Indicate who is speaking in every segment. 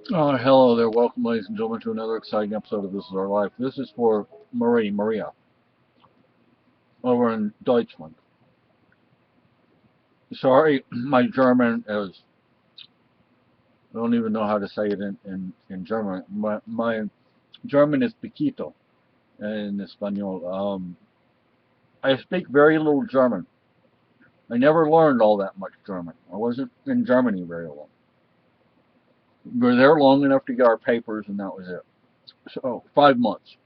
Speaker 1: Hello there. Welcome, ladies and gentlemen, to another exciting episode of This Is Our Life. This is for Maria, over in Deutschland. Sorry, my German is, I don't even know how to say it in German. My German is piquito in Espanol. I speak very little German. I never learned all that much German. I wasn't in Germany very long. We were there long enough to get our papers, and that was it. So, 5 months.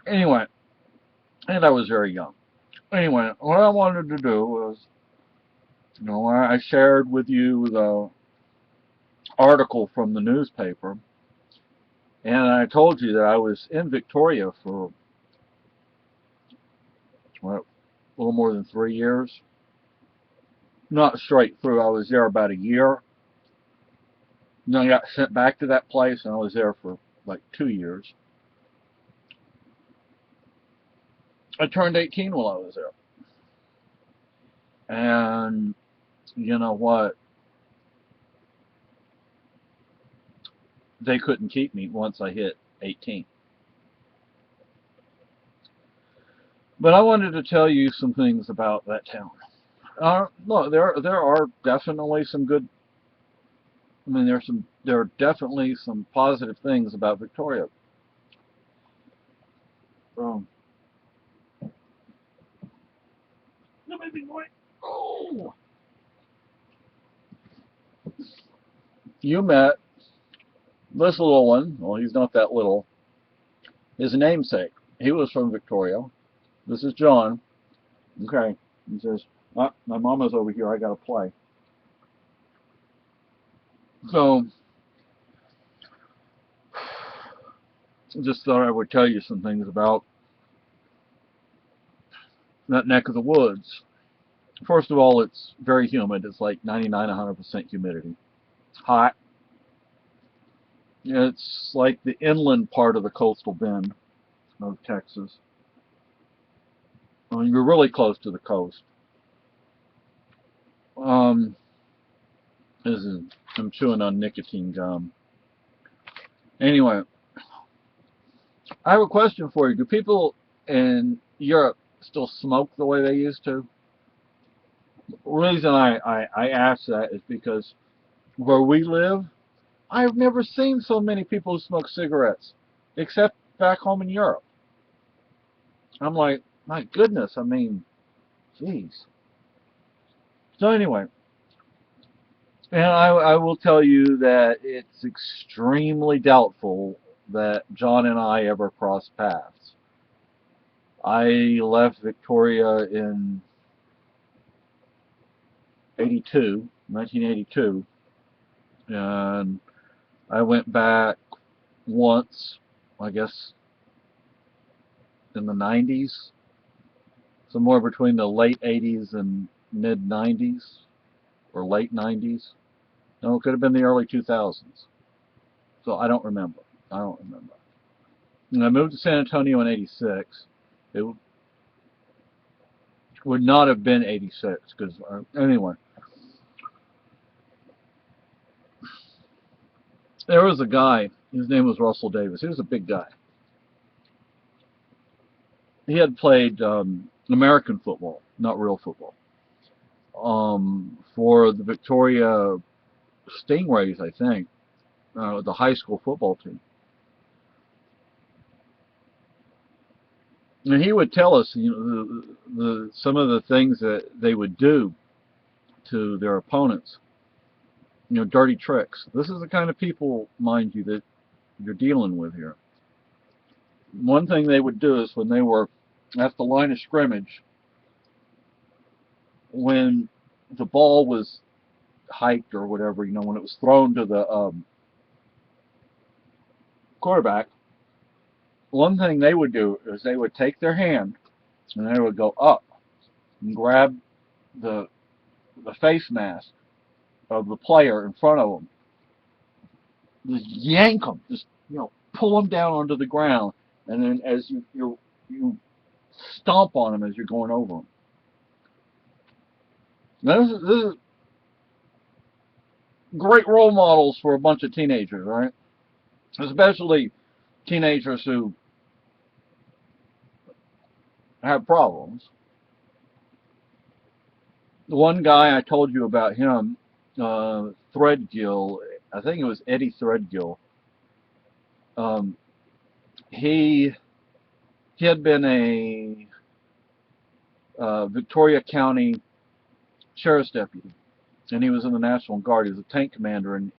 Speaker 1: Anyway, and I was very young. Anyway, what I wanted to do was, I shared with you the article from the newspaper, and I told you that I was in Victoria for what, a little more than 3 years. Not straight through. I was there about a year. Then I got sent back to that place, and I was there for like 2 years. I turned 18 while I was there. And you know what? They couldn't keep me once I hit 18. But I wanted to tell you some things about that town. Look, there are definitely some good. I mean, there are definitely some positive things about Victoria. Um, oh, you met this little one. Well, he's not that little. His namesake. He was from Victoria. This is John. Okay. He says, my mama's over here. I gotta play. So, just thought I would tell you some things about that neck of the woods. First of all, it's very humid. It's like 99, 100% humidity. It's hot. It's like the inland part of the coastal bend of Texas. I mean, you're really close to the coast. Um, this is, I'm chewing on nicotine gum. Anyway, I have a question for you. Do people in Europe still smoke the way they used to? The reason I ask that is because where we live, I've never seen so many people who smoke cigarettes, except back home in Europe. I'm like, my goodness, I mean, jeez. So anyway, and I will tell you that it's extremely doubtful that John and I ever crossed paths. I left Victoria in 82, 1982, and I went back once, I guess, in the 90s, somewhere between the late 80s and mid 90s, or late 90s. No, it could have been the early 2000s. So I don't remember. I don't remember. And I moved to San Antonio in 86. It would not have been 86 because, anyway, there was a guy. His name was Russell Davis. He was a big guy. He had played American football, not real football, for the Victoria Stingrays, I think, the high school football team. And he would tell us, the some of the things that they would do to their opponents, dirty tricks. This is the kind of people, mind you, that you're dealing with here. One thing they would do is when they were at the line of scrimmage, when the ball was hiked or whatever, when it was thrown to the quarterback, one thing they would do is they would take their hand and they would go up and grab the face mask of the player in front of them, just yank them, just pull them down onto the ground, and then as you stomp on them as you're going over them. Now, great role models for a bunch of teenagers, right? Especially teenagers who have problems. The one guy I told you about him, Threadgill, I think it was Eddie Threadgill. Um, he he had been a Victoria County sheriff's deputy, and he was in the National Guard. He was a tank commander, and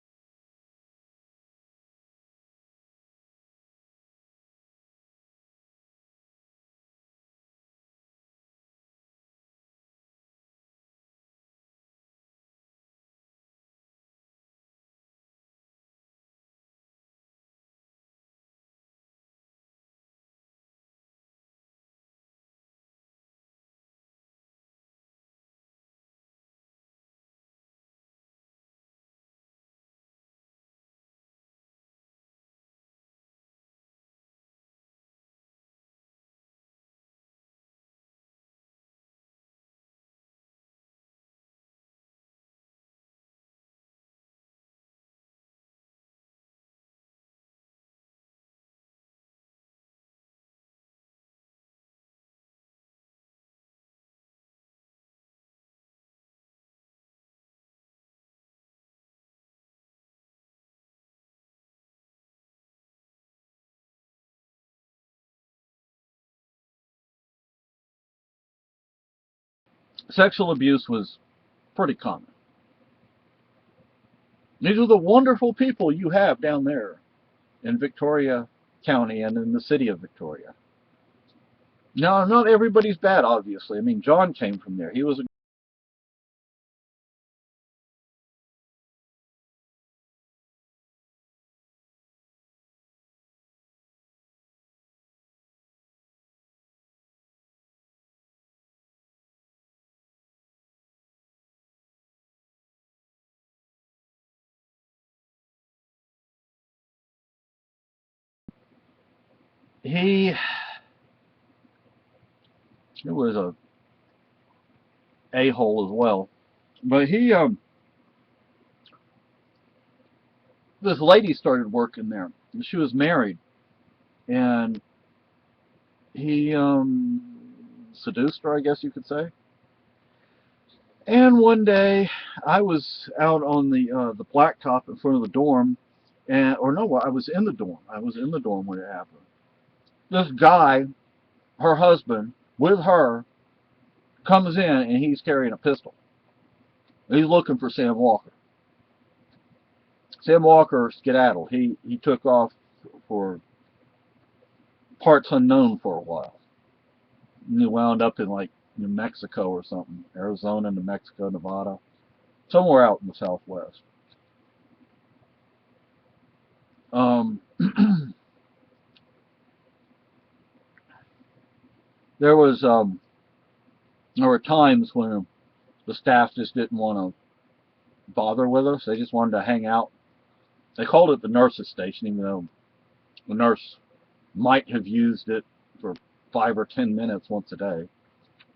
Speaker 1: sexual abuse was pretty common. These are the wonderful people you have down there in Victoria County and in the city of Victoria. Now, not everybody's bad, obviously. I mean, John came from there. He was a he was a hole as well. But this lady started working there. She was married, and he seduced her, I guess you could say. And one day, I was out on the blacktop in front of the dorm, and or no, I was in the dorm. I was in the dorm when it happened. This guy, her husband, with her, comes in and he's carrying a pistol. He's looking for Sam Walker. Sam Walker skedaddled. He took off for parts unknown for a while. And he wound up in like New Mexico or something, Arizona, New Mexico, Nevada, somewhere out in the Southwest. Um, there was there were times when the staff just didn't want to bother with us. They just wanted to hang out. They called it the nurses' station, even though the nurse might have used it for 5 or 10 minutes once a day.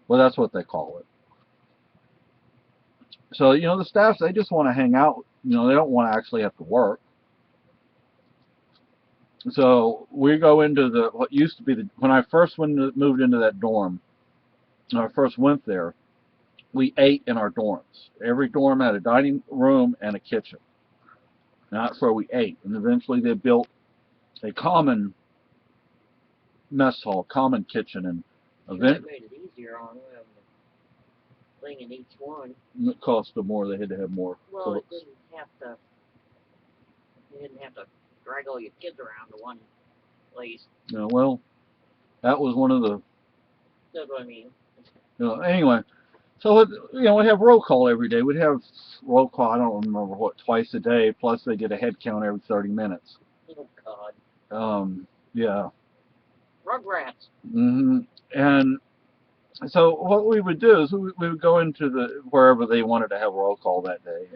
Speaker 1: Well, that's what they call it. So, the staff, they just want to hang out. They don't want to actually have to work. So we go into what used to be when I first moved into that dorm, when I first went there, we ate in our dorms. Every dorm had a dining room and a kitchen. And that's where we ate. And eventually they built a common mess hall, common kitchen, and
Speaker 2: That made it easier on them. Thing in each one.
Speaker 1: It cost them more. They had to have more.
Speaker 2: Well, it didn't have to. You didn't have to drag all your kids around to one place.
Speaker 1: Well, that was one of the.
Speaker 2: That's what I mean.
Speaker 1: Anyway, so we'd have roll call every day. We'd have roll call. I don't remember twice a day. Plus they did a head count every 30 minutes.
Speaker 2: Oh God.
Speaker 1: Yeah.
Speaker 2: Rugrats.
Speaker 1: And so what we would do is we would go into wherever they wanted to have roll call that day,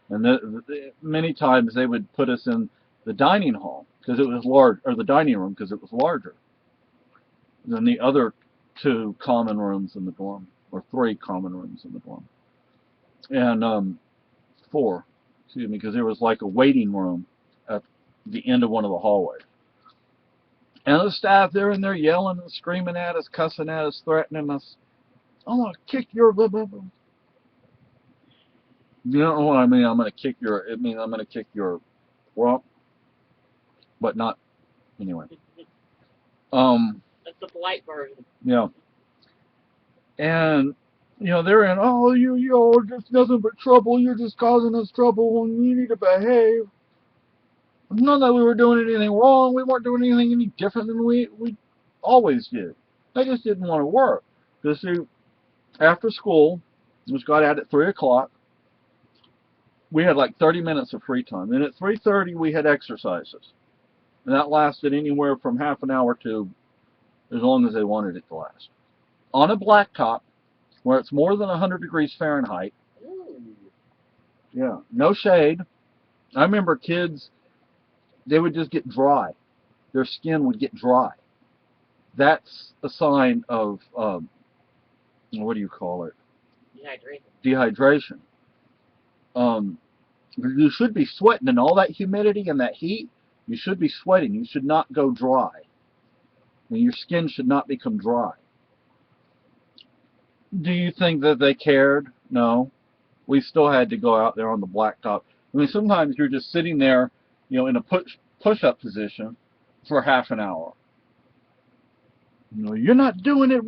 Speaker 1: and many times they would put us in the dining hall because it was large, or the dining room because it was larger than the other 2 common rooms in the dorm, or 3 common rooms in the dorm, and 4. excuse me, because there was like a waiting room at the end of one of the hallways. And the staff, they're in there yelling and screaming at us, cussing at us, threatening us. I'm going to kick your blah, blah, blah. You know what I mean? I'm going to kick your, it means I'm going to kick your rump, but not, anyway.
Speaker 2: That's the polite version.
Speaker 1: Yeah. And, you know, they're in, oh, you're just nothing but trouble. You're just causing us trouble and you need to behave. Not that we were doing anything wrong. We weren't doing anything any different than we always did. They just didn't want to work. Because after school, which got out at 3 o'clock, we had like 30 minutes of free time. And at 3:30, we had exercises. And that lasted anywhere from half an hour to as long as they wanted it to last. On a blacktop, where it's more than 100 degrees Fahrenheit.
Speaker 2: Ooh.
Speaker 1: Yeah, no shade. I remember kids, they would just get dry. Their skin would get dry. That's a sign of, what do you call it?
Speaker 2: Dehydration.
Speaker 1: Dehydration. You should be sweating in all that humidity and that heat. You should be sweating. You should not go dry. And your skin should not become dry. Do you think that they cared? No. We still had to go out there on the blacktop. I mean, sometimes you're just sitting there, you know, in a push-up position for half an hour. You know, you're not doing it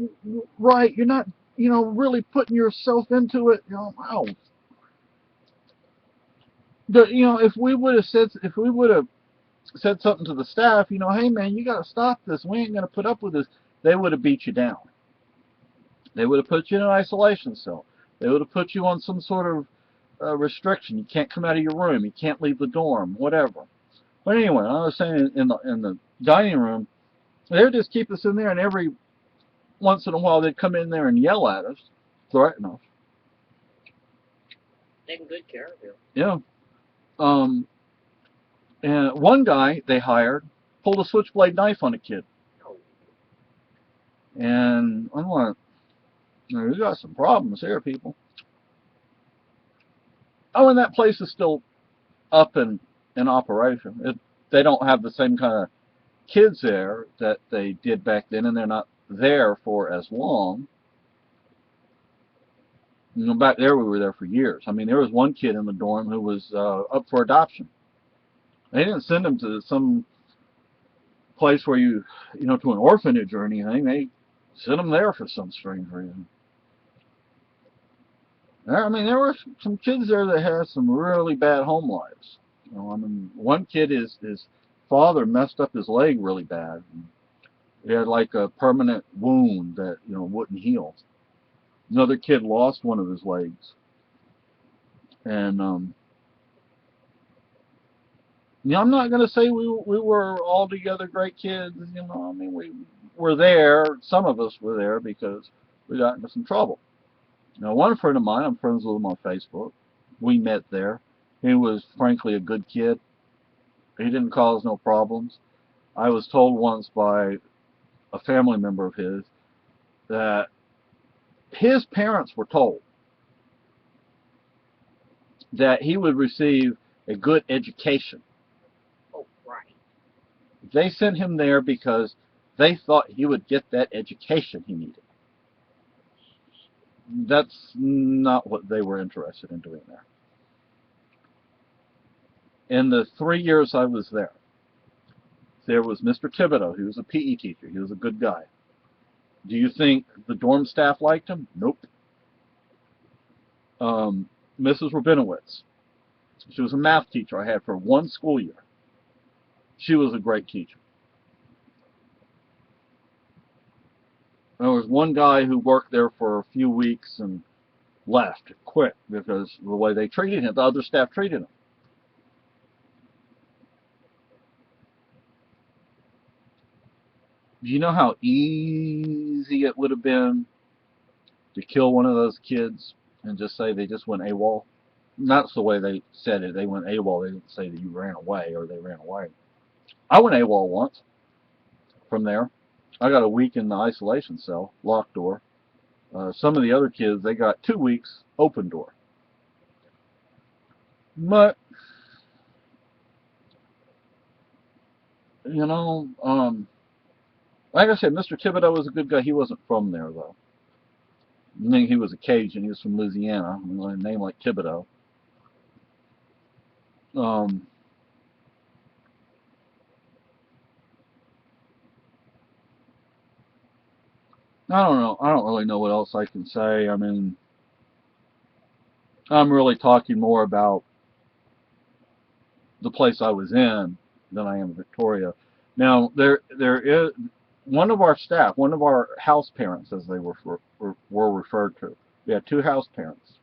Speaker 1: right. You're not, you know, really putting yourself into it. You know, wow. But, you know, if we would have said something to the staff, you know, hey man, you got to stop this. We ain't going to put up with this. They would have beat you down. They would have put you in an isolation cell. They would have put you on some sort of restriction. You can't come out of your room. You can't leave the dorm. Whatever. But anyway, I was saying in the dining room, they would just keep us in there, and every once in a while they'd come in there and yell at us, threaten us.
Speaker 2: Taking good care of you.
Speaker 1: Yeah. And one guy they hired pulled a switchblade knife on a kid.
Speaker 2: Oh.
Speaker 1: And I'm like, we got some problems here, people. Oh, and that place is still up and in operation. They don't have the same kind of kids there that they did back then, and they're not there for as long. You know, back there we were there for years. I mean, there was one kid in the dorm who was up for adoption. They didn't send him to some place where you know, to an orphanage or anything. They sent him there for some strange reason. I mean, there were some kids there that had some really bad home lives. You know, I mean, one kid, his father messed up his leg really bad. He had like a permanent wound that, you know, wouldn't heal. Another kid lost one of his legs. And, you know, I'm not going to say we were all together great kids. You know, I mean, we were there. Some of us were there because we got into some trouble. Now, one friend of mine, I'm friends with him on Facebook. We met there. He was, frankly, a good kid. He didn't cause no problems. I was told once by a family member of his that his parents were told that he would receive a good education.
Speaker 2: Oh, right.
Speaker 1: They sent him there because they thought he would get that education he needed. That's not what they were interested in doing there. In the 3 years I was there, there was Mr. Deveroux. He was a PE teacher. He was a good guy. Do you think the dorm staff liked him? Nope. Mrs. Rabinowitz. She was a math teacher I had for one school year. She was a great teacher. There was one guy who worked there for a few weeks and left, quit, because of the way they treated him, the other staff treated him. Do you know how easy it would have been to kill one of those kids and just say they just went AWOL? That's the way they said it. They went AWOL. They didn't say that you ran away or they ran away. I went AWOL once from there. I got a week in the isolation cell, locked door. Some of the other kids, they got 2 weeks, open door. But you know, like I said, Mr. Thibodeau was a good guy. He wasn't from there though. I think he was a Cajun. He was from Louisiana. A name like Thibodeau. Um, I don't know. I don't really know what else I can say. I mean, I'm really talking more about the place I was in than I am Victoria. Now, there is one of our staff, one of our house parents, as they were referred to. We had two house parents.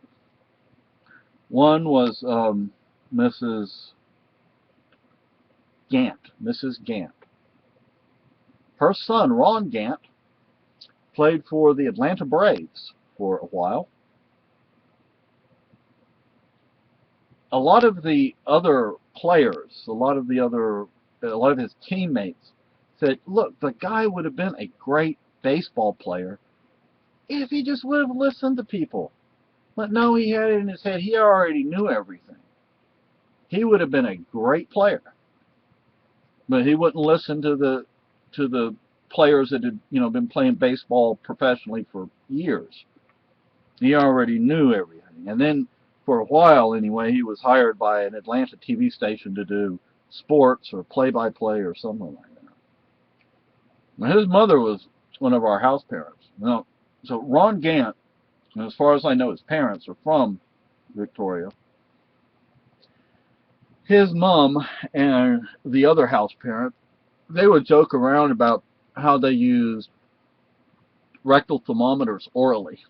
Speaker 1: One was Mrs. Gant, Mrs. Gant. Her son, Ron Gant, played for the Atlanta Braves for a while. A lot of the other players, a lot of his teammates said, look, the guy would have been a great baseball player if he just would have listened to people. But no, he had it in his head. He already knew everything. He would have been a great player, but he wouldn't listen to the players that had been playing baseball professionally for years. He already knew everything. And then for a while anyway, he was hired by an Atlanta TV station to do sports or play-by-play or something like that. Now, his mother was one of our house parents. Now, so Ron Gant, as far as I know, his parents are from Victoria. His mom and the other house parent, they would joke around about how they used rectal thermometers orally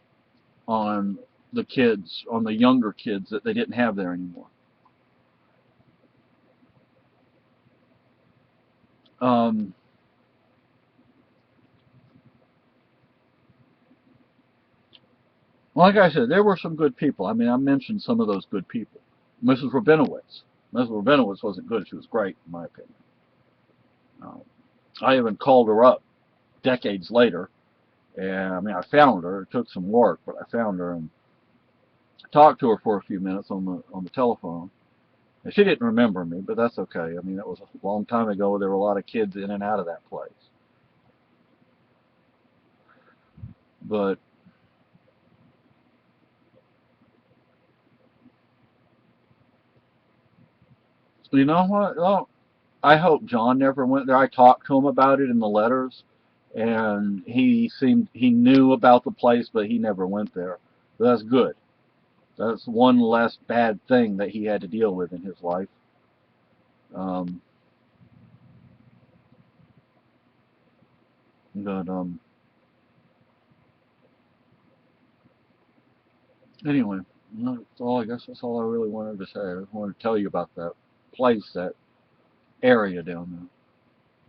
Speaker 1: on the kids, on the younger kids that they didn't have there anymore. Um, like I said, there were some good people. I mean, I mentioned some of those good people. Mrs. Rabinowitz. Mrs. Rabinowitz wasn't good. She was great, in my opinion. Uh, I even called her up decades later, and I mean, I found her. It took some work, but I found her and talked to her for a few minutes on the telephone. And she didn't remember me, but that's okay. I mean, that was a long time ago. There were a lot of kids in and out of that place. But you know what? Well, I hope John never went there. I talked to him about it in the letters, and he knew about the place, but he never went there. But that's good. That's one less bad thing that he had to deal with in his life. Um, but anyway, that's all. I guess that's all I really wanted to say. I just wanted to tell you about that place, that area down there.